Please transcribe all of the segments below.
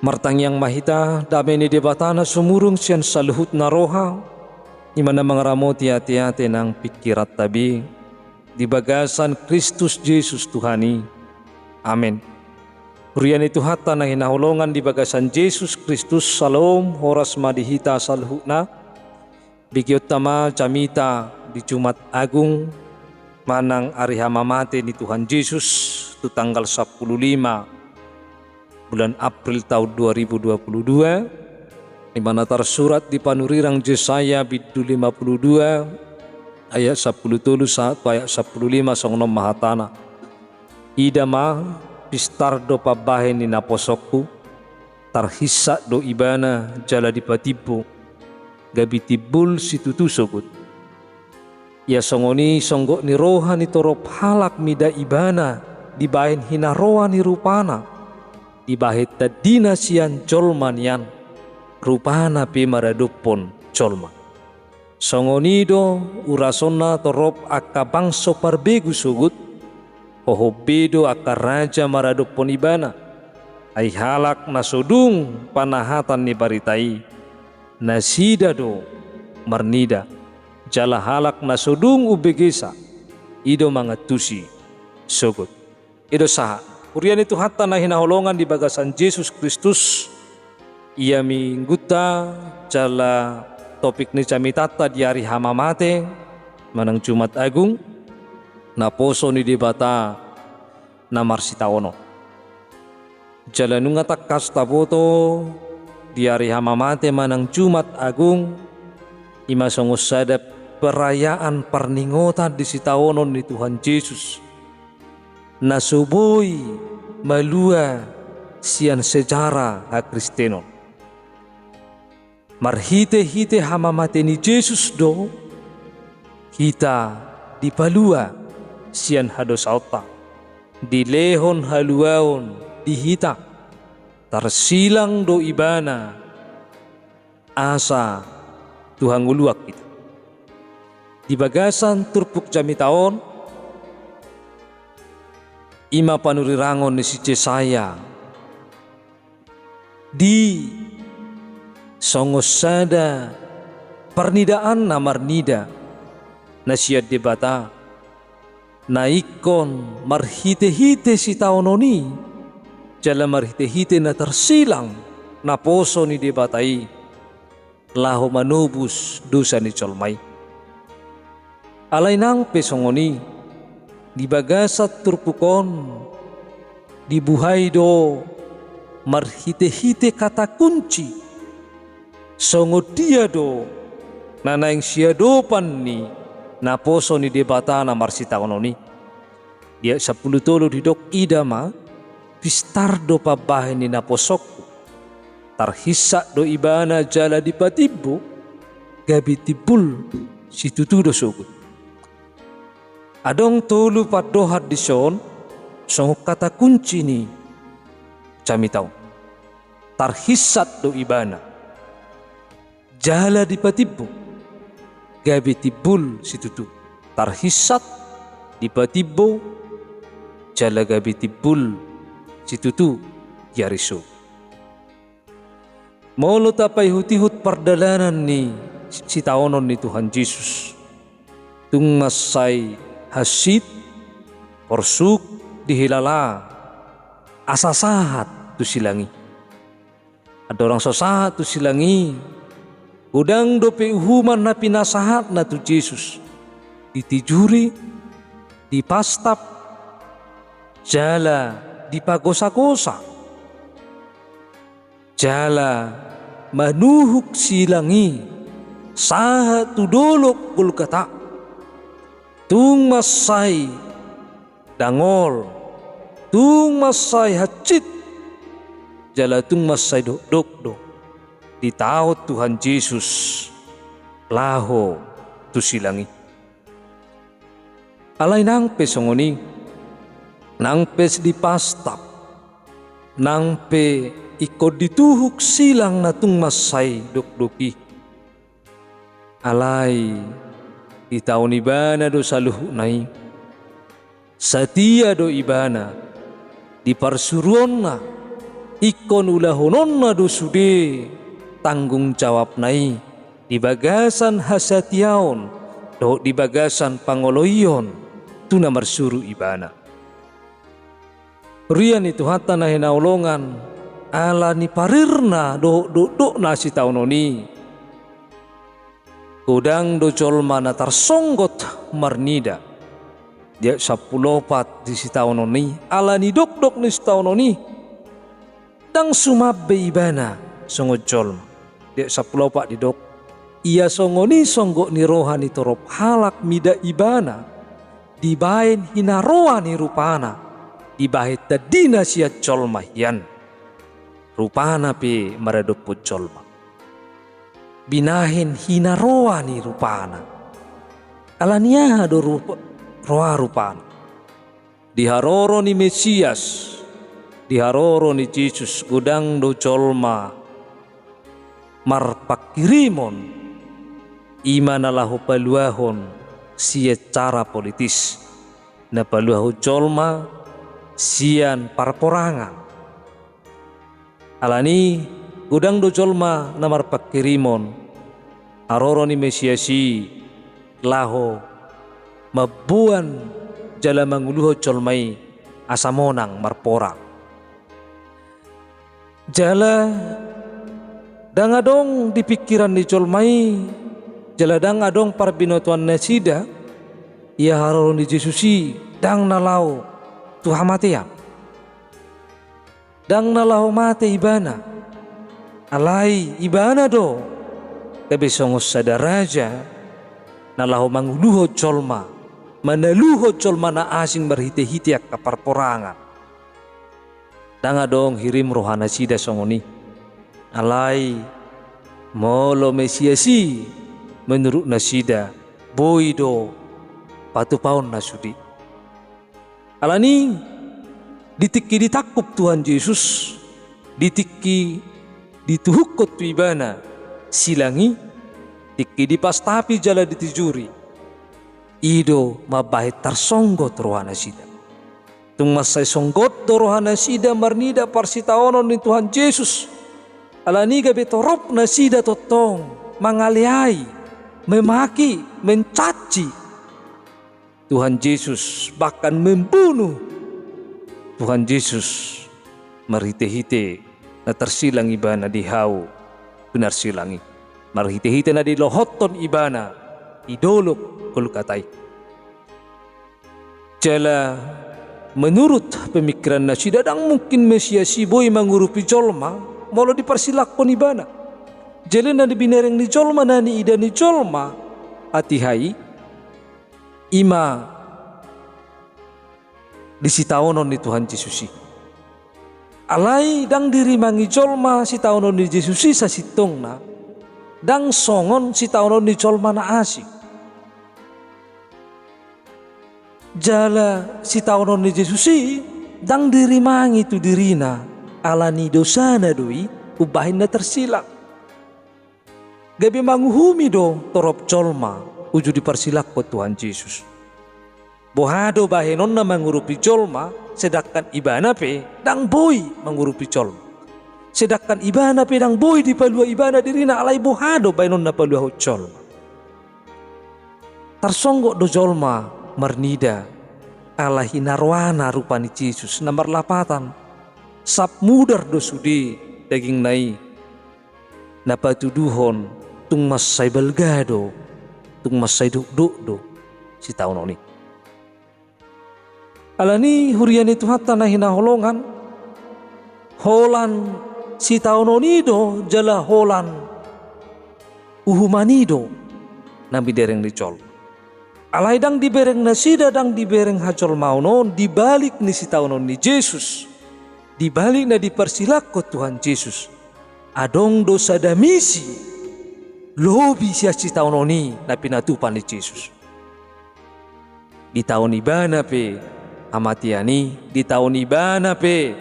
Martang yang mahita dami ni debatana sumurung siyan sa luhut na roha imana mangaramoti hati-hati ng pikirat tabi di bagasan Kristus Jesus Tuhani. Amen. Purian itu hata na hinahulongan di bagasan Jesus Kristus salom horas madihita sa luhut na bigyot tama jamita di Jumat Agung manang arihamamate ni Tuhan Yesus tu tanggal 15 bulan April tahun 2022 di mana tersurat di panurirang Yesaya bidu 52 ayat 10 tulu saat ayat 15 songnom mahatana idama pistar do pabahe ni naposokku tarhisa do ibana jala di patibo gabi tibul situtu sogut ya songoni songgok ni roha ni torop halak mida ibana dibahin hinaroa ni rupana dibahit tadina sian colman yan rupana pi maradupon colman songonido urasona torop akka bangso parbegu sugut hohobedo akka raja maradupon ibana ay halak nasudung panahatan ni baritai nasida do marnida jala halak nasudung ubegesa ido mangatusi sugut ido saha Kurian itu hatta na hinaholongan di bagasan Yesus Kristus ia mingguta jala topik ni camitata di hari hamamate manang Jumat Agung na poso ni debata na marsitaono jala nunga takas taboto di hari hamamate manang Jumat Agung ima songosada perayaan perningota di sitaonon ni Tuhan Yesus nasuboy malua sian sejarah ha Kristeno marhite-hite hamamate ni Yesus do kita dipalua sian hadosauta dilehon haluaon dihita tarsilang do ibana asa Tuhan nguluak kita di bagasan turpuk jami taon ima panurirangon ni si Yesaya di songosada pernidaan na marnida na siya debata naikon marhite-hite si taononi jala marhite-hite na tersilang na poso ni debatai laho manubus dosa ni colmay alay nang pesongoni di bagasat turpukon dibuhay do marhite-hite kata kunci songo dia do nanaing siya dopan ni naposo ni debata na marsita ononi dia 10 tolo didok idama pistar do pabahe ni naposok tarhisa do ibana jala di patibo gabi tibul situtu do sugut adong tolu padohat di son songok kata kunci ni kami tahu tarhisat do ibana jala di patibo gabi tibul situtu tarhisat di patibo jala gabi tibul situtu yariso molo tapay hutihut pardalanan ni si taonon ni Tuhan Yesus tung masay hasid porsuk dihilala asasahat tu silangi ada orang sosahat tu silangi udang dope uhuman na pinasahat na tu Yesus ditijuri dipastap jala dipagosa-gosa jala manuhuk silangi sahat tu dolok kulkata tung masay dangol tung masay hacit jala tung masay dok ditaot Tuhan Yesus laho tu silangi alay nang pesongoni nang pes dipastap nang pe ikod dituhuk silang na tung masay dok-doki alay itaon ibana do saluhu nai satia do ibana di parsuruan na ikon ulahononna dosude tanggung jawab nai di bagasan hasatiaon do di bagasan pangoloion tuna marsuru ibana. Rian itu hatta nahe naulongan ala ni parirna do na si taunoni. Kodang do jolma na tarsonggot marnida. Dia 10 di si taunoni ala ni dok ni si taunoni. Dang sumabbe ibana songot jolma. Dia 10 di dok. Ia songoni songgok ni rohani torop halak mida ibana. Dibain hinaroa ni rupana. Dibahit tadina siat jolma hian. Rupana pe maradoput jolma. Binahin hinaroa ni rupana. Alania do roa rupana. Diharoro ni Mesias. Diharoro ni Yesus gudang do jolma. Marpakirimon. Imanalahu paluahon siat cara politis. Na paluahu jolma sian parporangan. Alani gudang do jolma namar pakirimon aroro ni Mesiasi laho mabuan jala manguluho jolmai asamonang marporang. Jala dangadong di pikiran ni jolmai jala dangadong parbinotuan nasida ia haroro ni Jesusi dang nalau Tuhan mati ya. Dang nalahu mate ibana. Alai ibana do. Kabe songos sadaraja. Nalahu manguluho jolma. Manaluho jolma na asing berhite-hite kaparporangan. Dang adong hirim rohana sida songoni. Alai molo Mesiasi menurut nasida boido patupaon nasudi. Alani ditiki ditakup Tuhan Yesus, ditiki dituhukot tu ibana, silangi, tiki dipastapi jala ditijuri. Ido mabahit tarsonggot rohana sida. Tung masay songgot do rohana sida marnida parsitaonon ni Tuhan Yesus. Alani gabe torop na sida totong, mangaliai, memaki, mencaci. Tuhan Yesus bahkan membunuh. Tuhan Yesus marhite-hite na tersilang ibana di hau benar silangi. Marhite-hite na di lohoton ibana idolok kulkatai. Jala menurut pemikiran nasi dadang mungkin Mesiasi boy mangurupi jolma molo dipersilakpon ibana. Jala na di binereng ni jolma na ni ida ni jolma atihai ima disitaonon ni Tuhan Yesusi. Alai dang diri mangi jolma si taonon ni Yesusi sa sitong na dang songon si taonon ni jolma na asik. Jala si taonon ni Yesusi dang diri mangi tu dirina alani dosana doi ubahin na tersilak. Gabi manguhumi do torop jolma uju dipersilak po Tuhan Yesus. Bohado bahenon na mangurupi jolma, sedangkan ibana pe dang boy mangurupi jolma. Sedangkan ibana pe dang boy di palua ibana dirina alai bohado bahenon na palua jolma. Tarsonggok do jolma marnida ala hinarwana rupani Yesus nomor lapatan. Sap mudar do sudi daging nai napatuduhon tung masay balgado tung masay do si taon oni. Alani hurian itu hatta na hinaholongan holan si taon oni do jala holan uhumanido nabi dereng dicol. Alai dang dibereng nasida dang dibereng hacol maunon dibalik ni si taon oni Yesus. Dibalik na dipersilak ko Tuhan Yesus. Adong dosa damisi lobi siya si taon oni na pinatupan ni Yesus. Di taon ibana pe amatiani, di taon ibana pe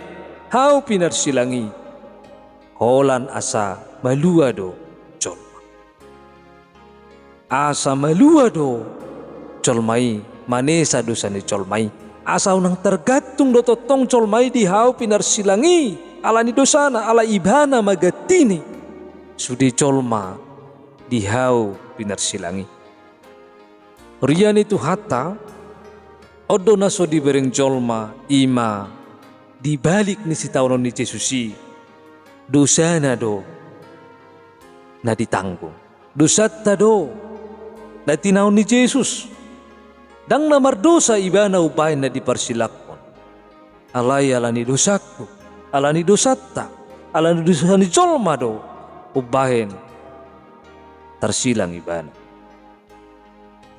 hau pinarsilangi holan asa maluado jolma. Asa maluado jolmai manesa dosa ni jolmai. Asa unang tergantung do totong jolmai di hau pinarsilangi alani dosana ala ibana magatini sudi colma dihau pinar silangi. Rian itu hatta odo naso dibereng colma ima dibalik ni si taunon ni Jesusi dosana do na ditanggung, dosatta do na tinaon ni Jesus dang namar dosa ibana ubahin na diparsilakon alay alani dosaku alani dosatta alani dosa ni colma do ubahin tersilang ibana.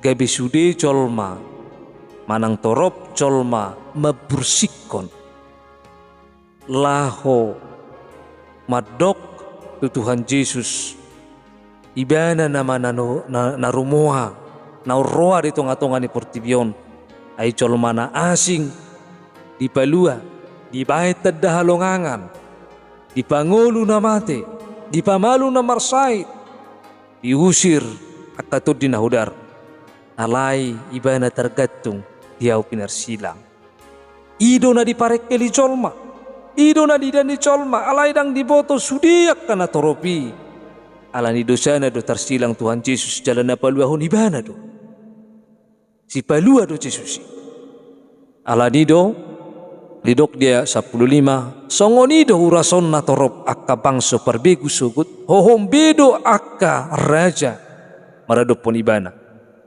Gabi sude colma manang torop colma mabursikon laho madok tu Tuhan Yesus ibana nama narumoha nauroa di tonga-tonga ni portibion ay colma na asing di palua di bahit tadda halongangan di pangulu na mate di pamalu na marsait diusir akatod di nahudar alay ibana tergantung diau pinarsilang ido na diparek keli colma ido na didani colma alay dang diboto sudiak kana toropi alani dosana do tersilang Tuhan Yesus jalan na paluahon ibana do si palua do Yesus alani do lidok dia 15 songonido urason na torop akka bangso perbegu sugut hohom bedo akka raja maradopon ibana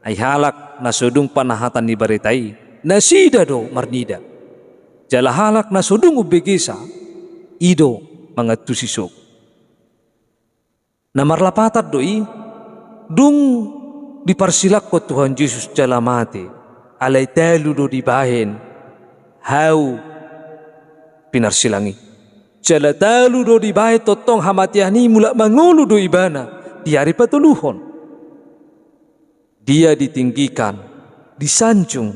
ay halak na sudung panahatan ni baritai nasida do marnida jala halak na sudung ubegesa ido mga tusisok na marlapatat doi dung diparsilak ko Tuhan Yesus jala mati alay telu do dibahin hau pinarsilangi jala talu do dibahe totong hamatiani mula mangulu do ibana di hari patuluhon dia ditinggikan disanjung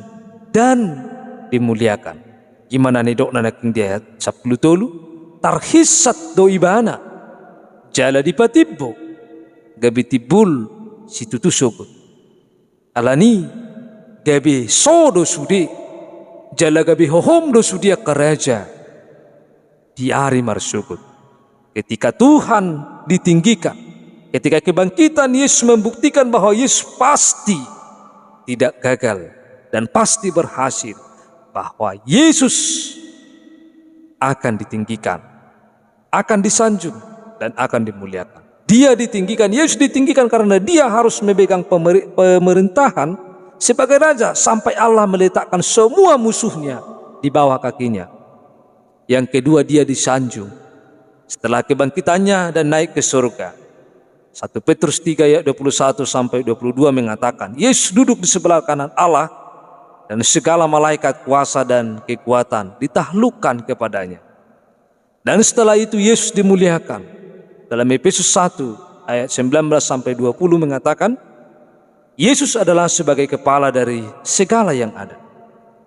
dan dimuliakan gimana nih dok nanaking dia 10 tolu tarhisat do ibana jala dipatibbo gabi tibul situ tusukut alani gabi sodo sudi jala gabi hohom do sudi keraja di hari marsukut ketika Tuhan ditinggikan ketika kebangkitan Yesus membuktikan bahwa Yesus pasti tidak gagal dan pasti berhasil bahwa Yesus akan ditinggikan akan disanjung dan akan dimuliakan dia ditinggikan Yesus ditinggikan karena dia harus memegang pemerintahan sebagai raja sampai Allah meletakkan semua musuhnya di bawah kakinya. Yang kedua dia disanjung setelah kebangkitannya dan naik ke surga. 1 Petrus 3 ayat 21 sampai 22 mengatakan Yesus duduk di sebelah kanan Allah dan segala malaikat kuasa dan kekuatan ditaklukkan kepadanya. Dan setelah itu Yesus dimuliakan. Dalam Efesus 1 ayat 19 sampai 20 mengatakan Yesus adalah sebagai kepala dari segala yang ada.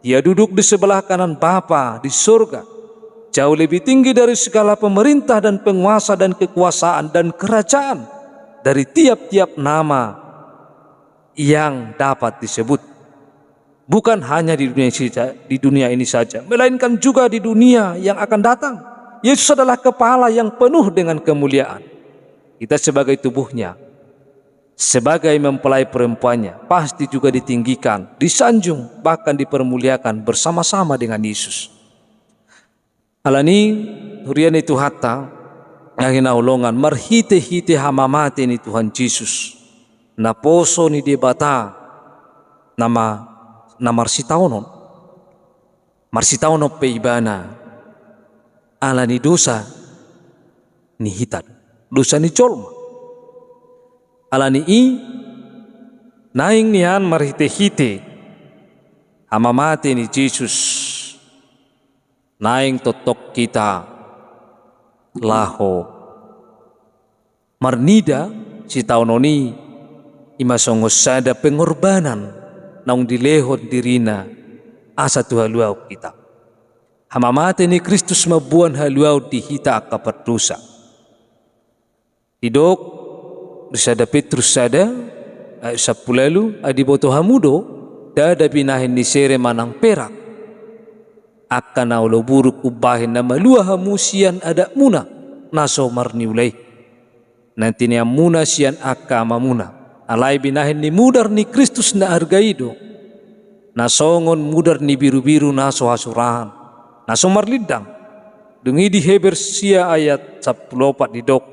Dia duduk di sebelah kanan Bapa di surga. Jauh lebih tinggi dari segala pemerintah dan penguasa dan kekuasaan dan kerajaan dari tiap-tiap nama yang dapat disebut. Bukan hanya di dunia ini saja, melainkan juga di dunia yang akan datang. Yesus adalah kepala yang penuh dengan kemuliaan. Kita sebagai tubuhnya, sebagai mempelai perempuannya, pasti juga ditinggikan, disanjung, bahkan dipermuliakan bersama-sama dengan Yesus. Alani hurian itu hatta yang hinaulongan marhite-hite hamamate ni Tuhan Yesus na poso ni debata nama marsitaono pe ibana alani dosa ni hitan dosa ni colma alani i naing nihan marhite-hite hamamate ni Yesus naing totok kita laho marnida si taunoni imasongos sada pengorbanan naung dilehon dirina asa tu haluau kita hamamate ni Kristus mabuan haluau di hita akaperdosa idok bersada Petrus sada ay sapulalu adiboto hamudo dada binahin ni sere manang perak akan aulo buruk ubahin na maluah musian ada muna naso marni ulay nanti niya muna siyan akka mamuna alay binahin ni mudar ni Kristus na argaido nasongon mudar ni biru-biru naso hasurahan naso marlidang dungi di Heber sia ayat 14 di dok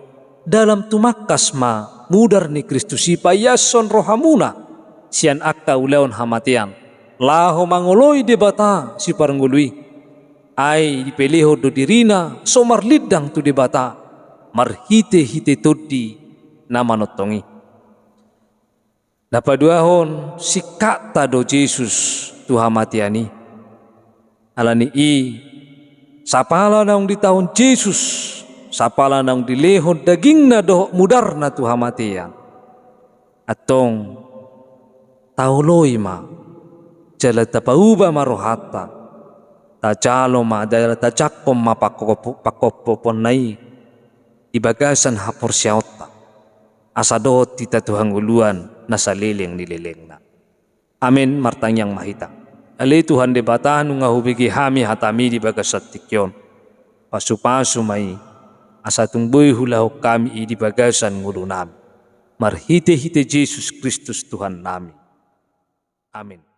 dalam tumakas ma mudar ni Kristus ipayason rohamuna siyan akka ulaon hamatian laho mangoloy debata si parangului ay dipeleho do dirina so marlidang tu debata marhite-hite todi na manotongi napaduahon si kata do Jesus tu hamatiani alani i sapala naung di tahun Jesus sapala naung dilehon daging na do mudar na tu hamatian atong tauloy ma jala tapauba marohata tajalo ma dala tajak pom pakopopon nai ibagasan hapor siyaota asadot tita tuhang uluan nasa leleng nileleng na amin martanyang mahita ali Tuhan debatahan nga hubigi hami hatami di bagasat tikyon pasu-pasu may asatung boy hulaho kami di bagasan ngulu nami marhite-hite Jesus Kristus Tuhan nami amin.